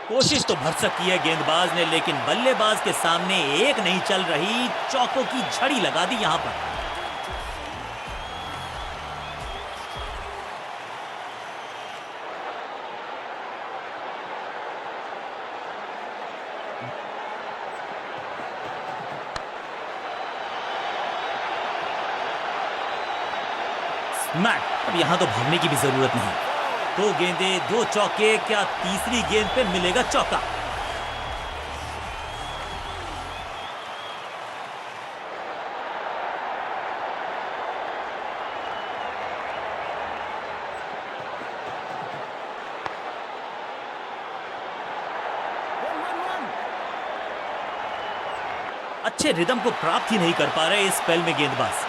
कोशिश तो भरसक की है गेंदबाज ने, लेकिन बल्लेबाज के सामने एक नहीं चल रही। चौकों की झड़ी लगा दी यहां पर। स्मैक। अब यहां तो भागने की भी जरूरत नहीं। दो गेंदें, दो चौके, क्या तीसरी गेंद पे मिलेगा चौका? अच्छे रिदम को प्राप्त ही नहीं कर पा रहे इस स्पेल में गेंदबाज।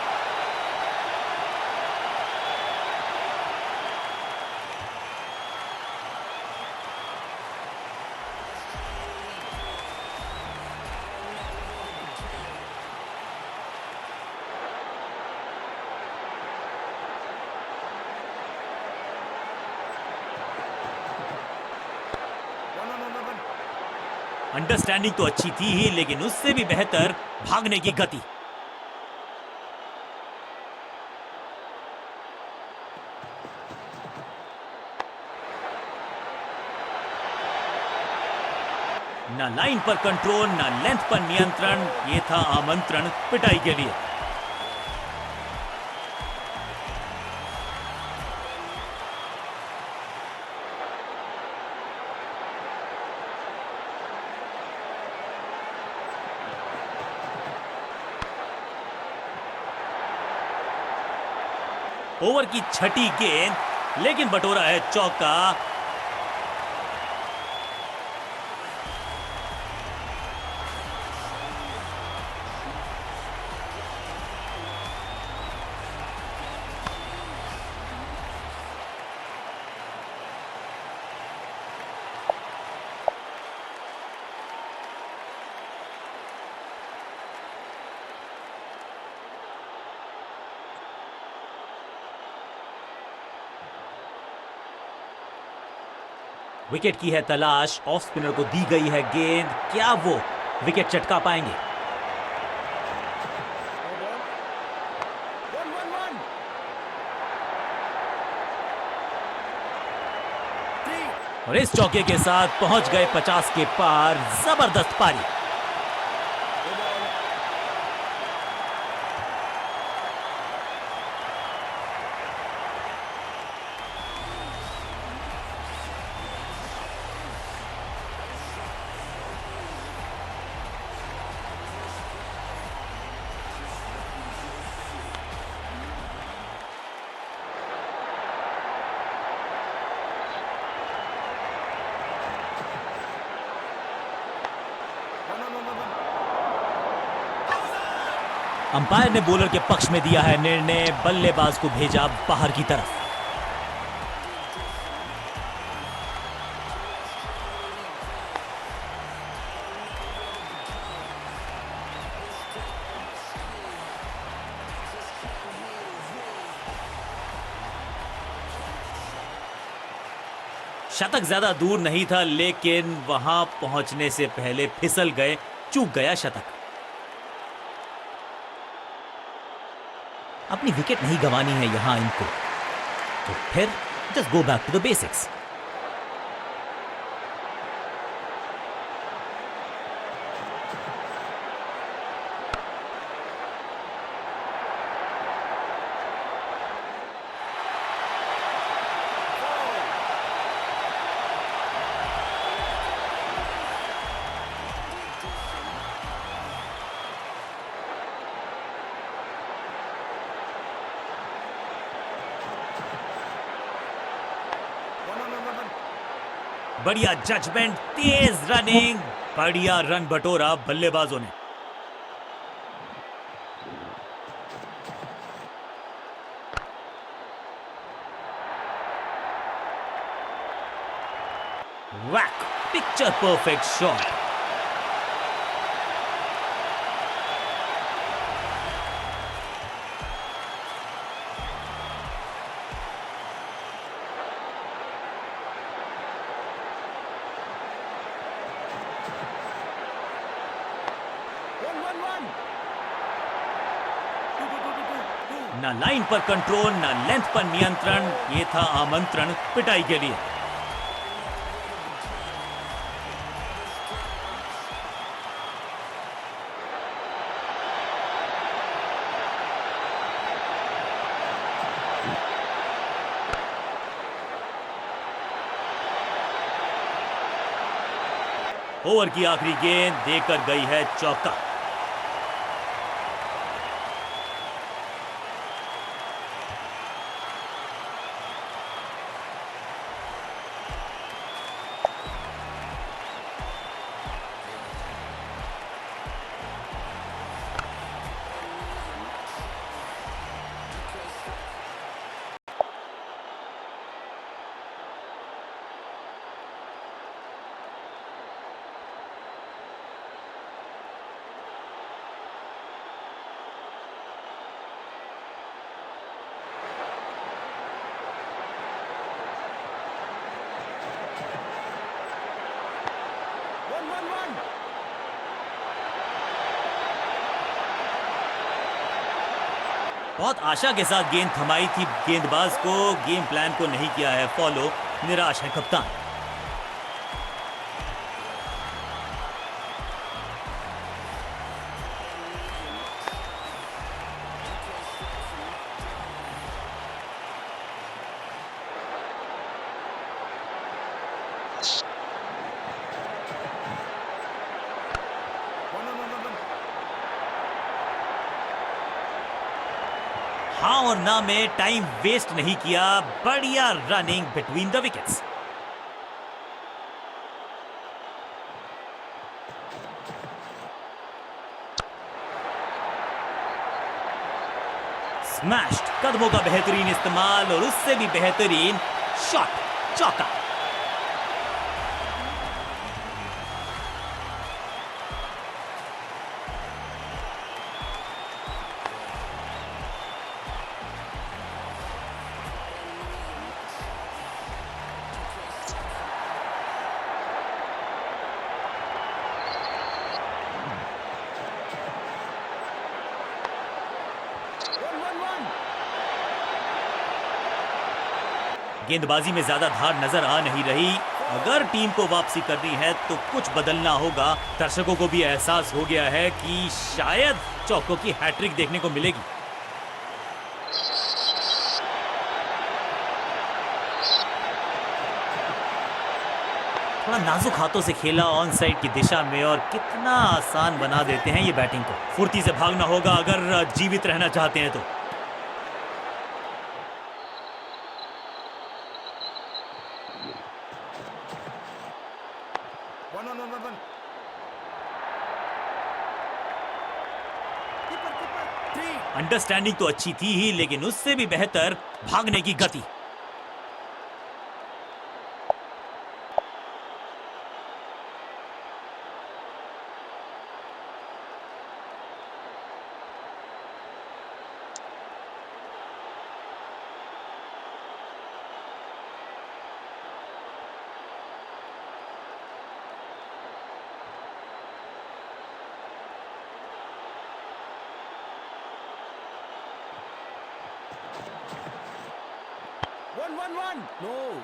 अंडरस्टैंडिंग तो अच्छी थी ही, लेकिन उससे भी बेहतर भागने की गति। ना लाइन पर कंट्रोल, ना लेंथ पर नियंत्रण। ये था आमंत्रण पिटाई के लिए। ओवर की छठी गेंद, लेकिन बटोरा है चौका। विकेट की है तलाश। ऑफ स्पिनर को दी गई है गेंद। क्या वो विकेट चटका पाएंगे? और इस चौके के साथ पहुंच गए 50 के पार। जबरदस्त पारी। अंपायर ने बॉलर के पक्ष में दिया है निर्णय। बल्लेबाज को भेजा बाहर की तरफ। शतक ज्यादा दूर नहीं था, लेकिन वहां पहुंचने से पहले फिसल गए, चूक गया शतक। अपनी विकेट नहीं गंवानी है यहां इनको, तो फिर just go back to the basics. बढ़िया जजमेंट, तेज रनिंग, बढ़िया रन बटोरा बल्लेबाजों ने। Whack, picture perfect shot. ना लाइन पर कंट्रोल, ना लेंथ पर नियंत्रण। ये था आमंत्रण पिटाई के लिए। ओवर की आखिरी गेंद देकर गई है चौका। बहुत आशा के साथ गेंद थमाई थी गेंदबाज को, गेम प्लान को नहीं किया है फॉलो। निराश है कप्तान। हाँ और ना में टाइम वेस्ट नहीं किया। बढ़िया running between the wickets. Smashed, कदमों का बेहतरीन इस्तेमाल और उससे भी बेहतरीन शॉट, चौका। गेंदबाजी में ज्यादा धार नजर आ नहीं रही। अगर टीम को वापसी करनी है तो कुछ बदलना होगा। दर्शकों को भी एहसास हो गया है कि शायद चौकों की हैट्रिक देखने को मिलेगी। थोड़ा नाजुक हाथों से खेला ऑन साइड की दिशा में और कितना आसान बना देते हैं ये बैटिंग को। फुर्ती से भागना होगा अगर जीवित रहना चाहते हैं तो। अंडरस्टैंडिंग तो अच्छी थी ही, लेकिन उससे भी बेहतर भागने की गति।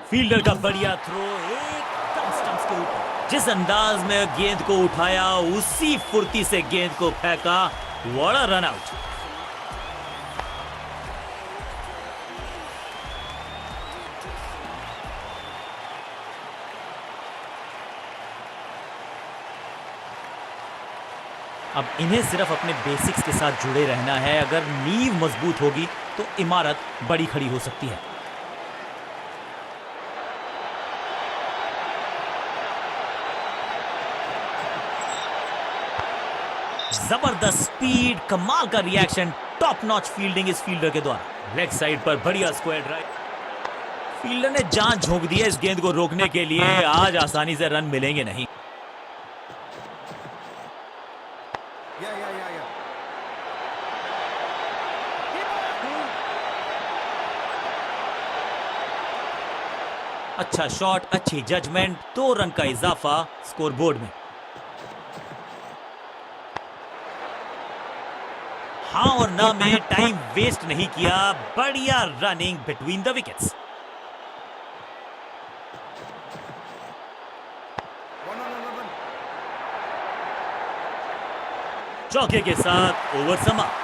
फील्डर का बढ़िया थ्रो एकदम स्टंप्स के ऊपर। जिस अंदाज में गेंद को उठाया उसी फुर्ती से गेंद को फेंका। What a run out. अब इन्हें सिर्फ अपने बेसिक्स के साथ जुड़े रहना है। अगर नींव मजबूत होगी तो इमारत बड़ी खड़ी हो सकती है। जबरदस्त स्पीड, कमाल का रिएक्शन, टॉप नॉच फील्डिंग इस फील्डर के द्वारा। लेग साइड पर बढ़िया स्क्वायर ड्राइव। फील्डर ने जान झोंक दी है इस गेंद को रोकने के लिए। आज आसानी से रन मिलेंगे नहीं। अच्छा शॉट, अच्छी जजमेंट, 2 रन का इजाफा स्कोरबोर्ड में। हाँ और ना में टाइम वेस्ट नहीं किया, बढ़िया रनिंग बिटवीन द विकेट्स। चौके के साथ ओवर समाप्त।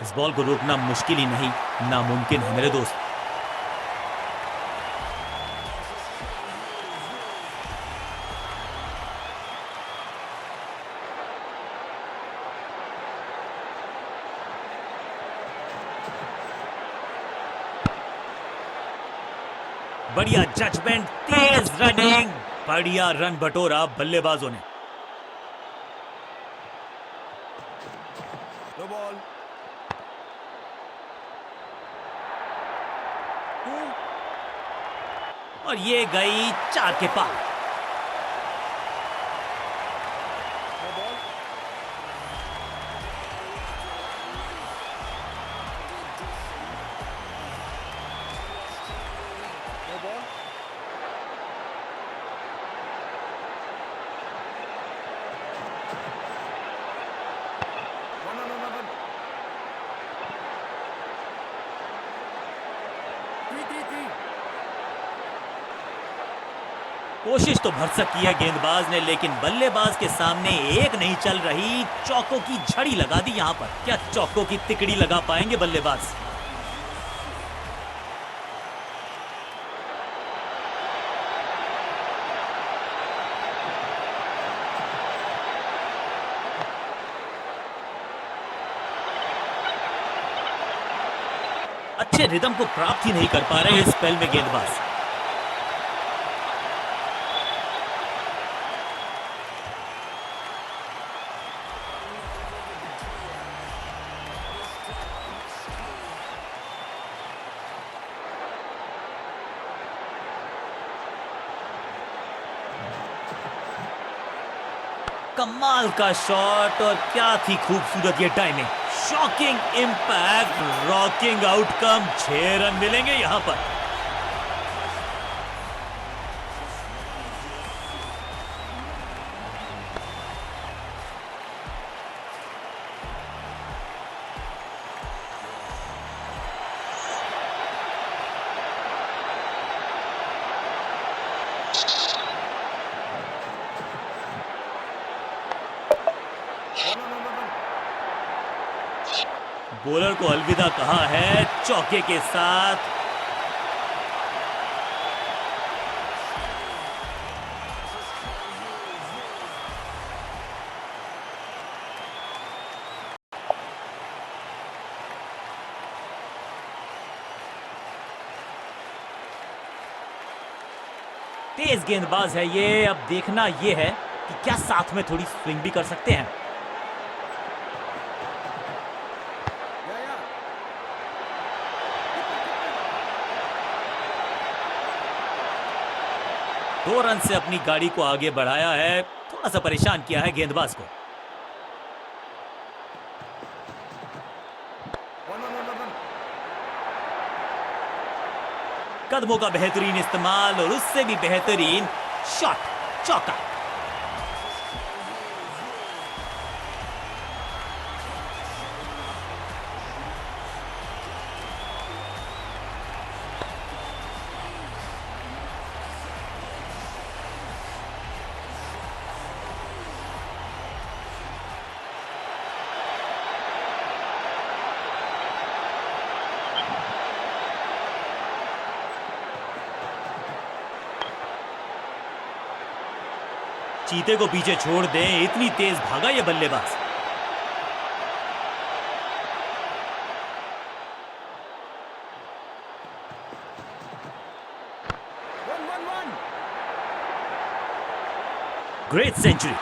इस बॉल को रोकना मुश्किल ही नहीं, नामुमकिन है मेरे दोस्त। बढ़िया जजमेंट, तेज रनिंग, बढ़िया रन बटोरा बल्लेबाजों ने। और ये गई 4 के पार। कोशिश तो भरसक की है गेंदबाज ने, लेकिन बल्लेबाज के सामने एक नहीं चल रही, चौकों की झड़ी लगा दी यहां पर। क्या चौकों की तिकड़ी लगा पाएंगे बल्लेबाज? अच्छे रिदम को प्राप्त ही नहीं कर पा रहे इस स्पेल में गेंदबाज। कमाल का शॉट, और क्या थी खूबसूरत ये timing. Shocking impact, rocking outcome. 6 run मिलेंगे यहां पर। बॉलर को अलविदा कहा है चौके के साथ। तेज गेंदबाज है ये, अब देखना ये है कि क्या साथ में थोड़ी स्विंग भी कर सकते हैं। दो रन से अपनी गाड़ी को आगे बढ़ाया है, थोड़ा सा परेशान किया है गेंदबाज को। कदमों का बेहतरीन इस्तेमाल और उससे भी बेहतरीन शॉट, चौका। चीते को पीछे छोड़ दें, इतनी तेज भागा ये बल्लेबाज। Great century.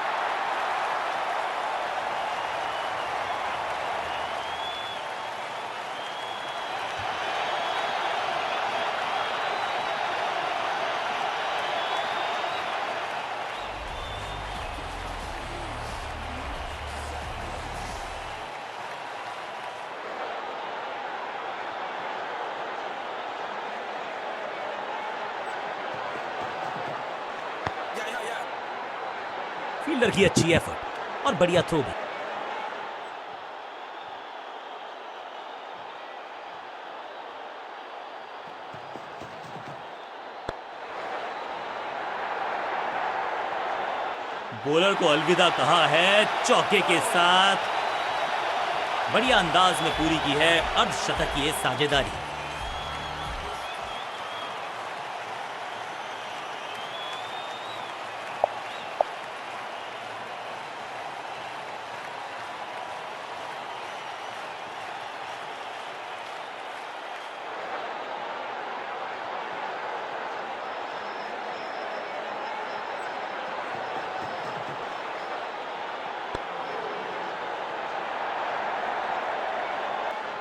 फील्डर की अच्छी एफर्ट और बढ़िया थ्रो भी। बॉलर को अलविदा कहा है चौके के साथ। बढ़िया अंदाज में पूरी की है अर्धशतक की साझेदारी।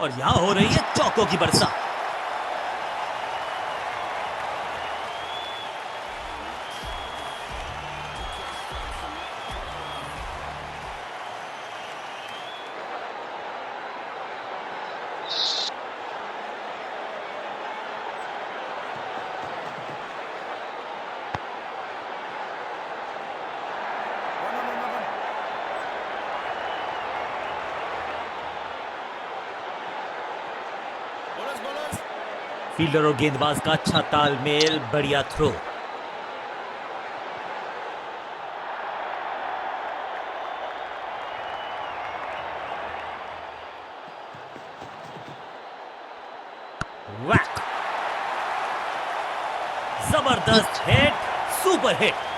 और यहां हो रही है चौकों की बरसात। फील्डर और गेंदबाज का अच्छा तालमेल, बढ़िया थ्रो। वैक, जबरदस्त हिट, सुपर हिट।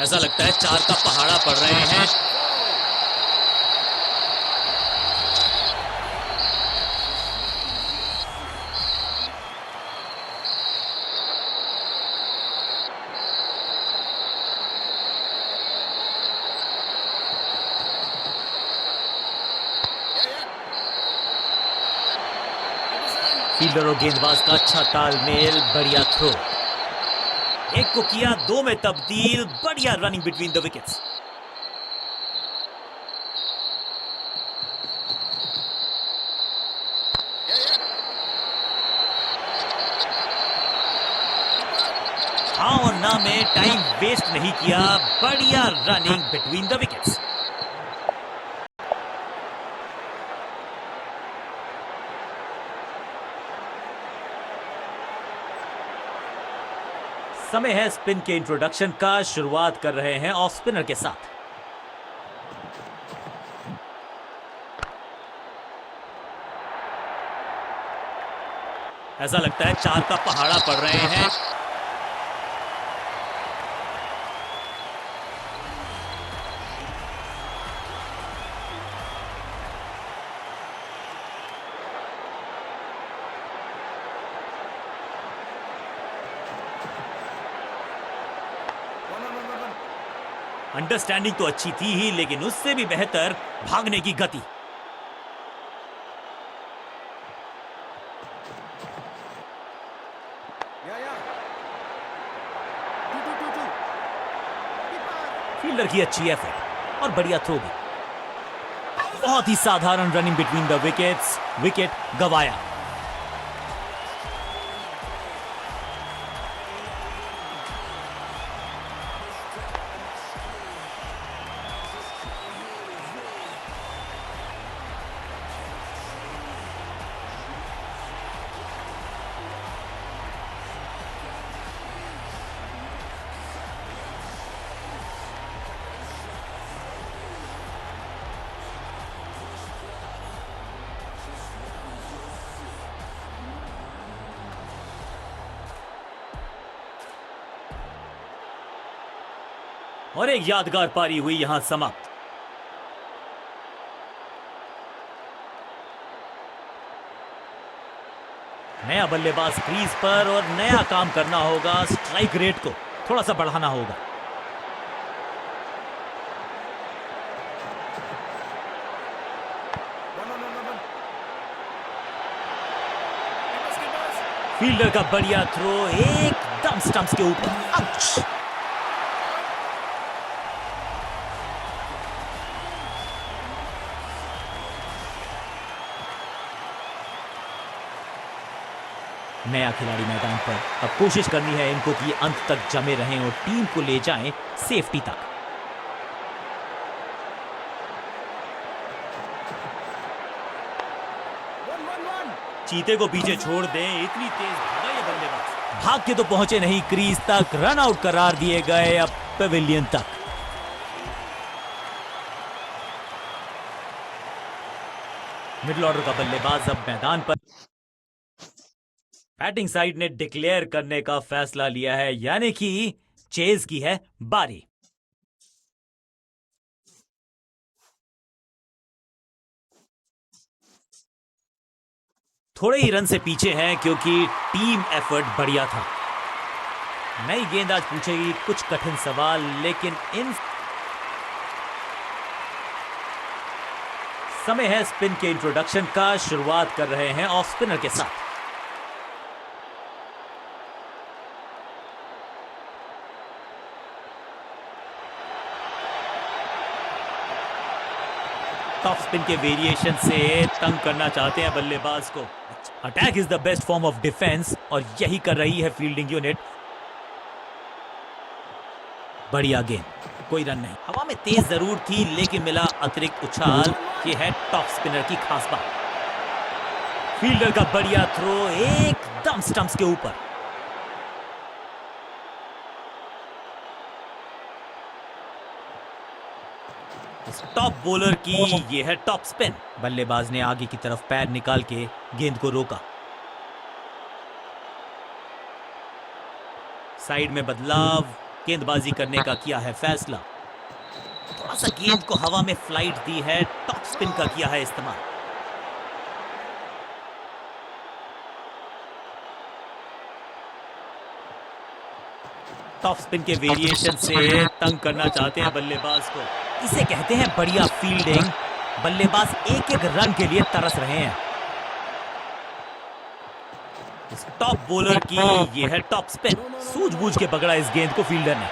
ऐसा लगता है 4 का पहाड़ा पड़ रहे हैं। फील्डर और गेंदबाज का अच्छा तालमेल, बढ़िया थ्रो। एक को किया 2 में तब्दील, बढ़िया रनिंग बिटवीन द विकेट्स। हाँ और ना में टाइम वेस्ट नहीं किया, बढ़िया रनिंग बिटवीन द विकेट्स। समय है स्पिन के इंट्रोडक्शन का। शुरुआत कर रहे हैं ऑफ स्पिनर के साथ। ऐसा लगता है 4 का पहाड़ा पड़ रहे हैं। अंडरस्टैंडिंग तो अच्छी थी ही, लेकिन उससे भी बेहतर भागने की गति। फील्डर की अच्छी एफर्ट और बढ़िया थ्रो भी। बहुत ही साधारण running between the wickets, wicket गवाया। और एक यादगार पारी हुई यहां समाप्त। नया बल्लेबाज क्रीज पर और नया काम करना होगा। स्ट्राइक रेट को थोड़ा सा बढ़ाना होगा। फील्डर का बढ़िया थ्रो एकदम स्टंप्स के ऊपर। आउच! नया खिलाड़ी मैदान पर, अब कोशिश करनी है इनको कि अंत तक जमे रहें और टीम को ले जाएं सेफ्टी तक। चीते को पीछे छोड़ दें, इतनी तेज भागा ये बल्लेबाज। भाग के तो पहुंचे नहीं क्रीज तक, रन आउट करार दिए गए अब पेविलियन तक। मिडिल ऑर्डर का बल्लेबाज अब मैदान पर। बैटिंग साइड ने डिक्लेयर करने का फैसला लिया है, यानी कि चेज की है बारी। थोड़े ही रन से पीछे हैं क्योंकि टीम एफर्ट बढ़िया था। नई गेंद आज पूछेगी कुछ कठिन सवाल, लेकिन इन समय है स्पिन के इंट्रोडक्शन का। शुरुआत कर रहे हैं ऑफ स्पिनर के साथ। टॉप स्पिन के वेरिएशन से तंग करना चाहते हैं बल्लेबाज को। Attack is the best form of defence और यही कर रही है फील्डिंग यूनिट। बढ़िया गेंद, कोई रन नहीं। हवा में तेज जरूर थी लेकिन मिला अतिरिक्त उछाल। ये है टॉप स्पिनर की खास बात। फील्डर का बढ़िया थ्रो एकदम स्टंप्स के ऊपर। टॉप बॉलर की ये है टॉप स्पिन। बल्लेबाज ने आगे की तरफ पैर निकाल के गेंद को रोका। साइड में बदलाव, गेंदबाजी करने का किया है फैसला। थोड़ा सा गेंद को हवा में फ्लाइट दी है, टॉप स्पिन का किया है इस्तेमाल। टॉप स्पिन के वेरिएशन से तंग करना चाहते हैं बल्लेबाज को। इसे कहते हैं बढ़िया फील्डिंग। बल्लेबाज एक एक रन के लिए तरस रहे हैं। इस टॉप बॉलर की ये है टॉप स्पिन। सूझबूझ के पकड़ा इस गेंद को फील्डर ने।